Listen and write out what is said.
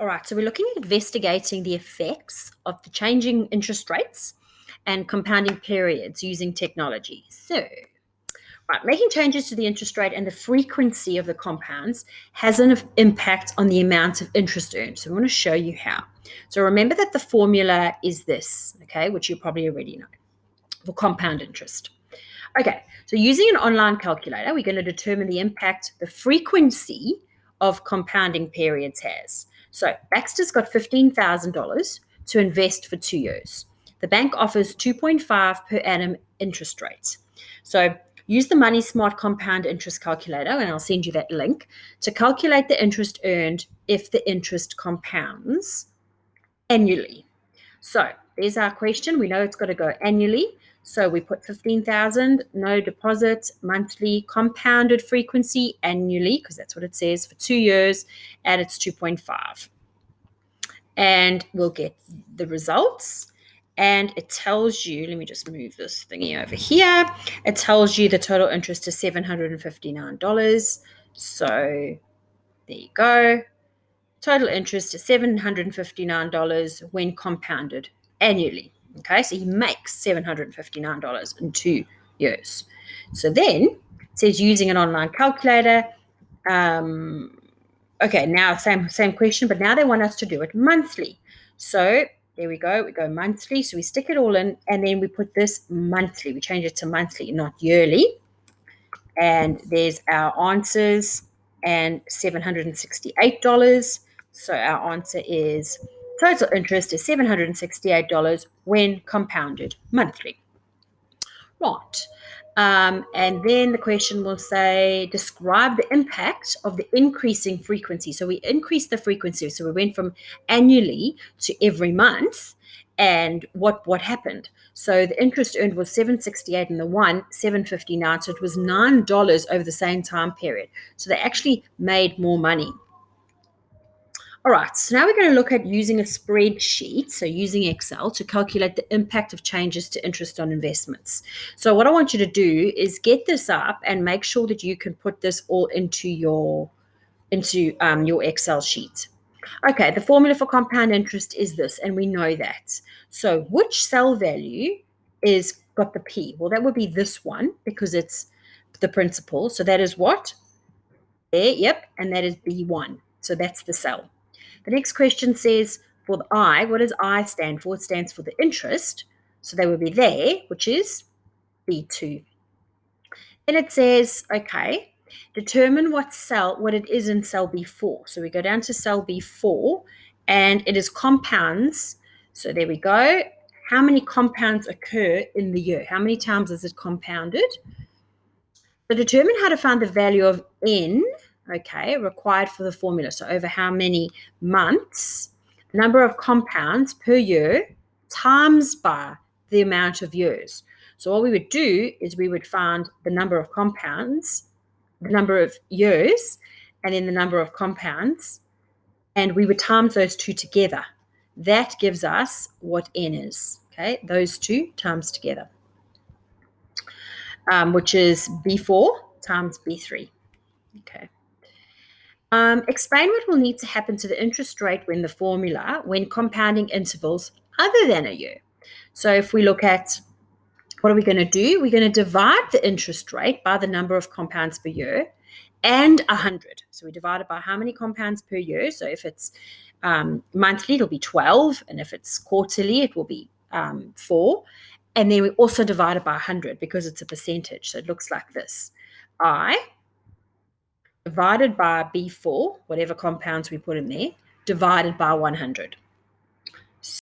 All right, so we're looking at investigating the effects of the changing interest rates and compounding periods using technology. So, right, making changes to the interest rate and the frequency of the compounds has an impact on the amount of interest earned. So, we want to show you how. So, remember that the formula is this, okay, which you probably already know for compound interest. Okay, so using an online calculator, we're going to determine the impact the frequency of compounding periods has. So Baxter's got $15,000 to invest for 2 years. The bank offers 2.5 per annum interest rates. So use the Money Smart compound interest calculator, and I'll send you that link, to calculate the interest earned if the interest compounds annually. So there's our question. We know it's got to go annually. So we put 15,000, no deposit, monthly, compounded frequency annually, because that's what it says for 2 years, and it's 2.5. And we'll get the results. And it tells you, let me just move this thingy over here. It tells you the total interest is $759. So there you go. Total interest is $759 when compounded annually. Okay, so he makes $759 in 2 years. So then it says using an online calculator. Okay, now same question, but now they want us to do it monthly. So there we go. We go monthly. So we stick it all in, and then we put this monthly. We change it to monthly, not yearly. And there's our answers and $768. So our answer is total interest is $768 when compounded monthly. Right. And then the question will say, describe the impact of the increasing frequency. So we increased the frequency. So we went from annually to every month. And what happened? So the interest earned was $768 and the one $759. So it was $9 over the same time period. So they actually made more money. All right, so now we're going to look at using a spreadsheet, so using Excel, to calculate the impact of changes to interest on investments. So what I want you to do is get this up and make sure that you can put this all into your Excel sheet. Okay, the formula for compound interest is this, and we know that. So which cell value is got the P? Well, that would be this one because it's the principal. So that is what? There, yep, and that is B1. So that's the cell. The next question says, for the I, what does I stand for? It stands for the interest. So they will be there, which is B2. And it says, okay, determine what it is in cell B4. So we go down to cell B4, and it is compounds. So there we go. How many compounds occur in the year? How many times is it compounded? So determine how to find the value of N, okay, required for the formula. So over how many months, number of compounds per year times by the amount of years. So what we would do is we would find the number of compounds, the number of years, and then the number of compounds, and we would times those two together. That gives us what N is, okay, those two times together, which is B4 times B3, okay. Explain what will need to happen to the interest rate when compounding intervals other than a year. So if we look at what are we going to do? We're going to divide the interest rate by the number of compounds per year and 100. So we divide it by how many compounds per year. So if it's monthly, it'll be 12. And if it's quarterly, it will be 4. And then we also divide it by 100 because it's a percentage. So it looks like this. I divided by B4, whatever compounds we put in there, divided by 100.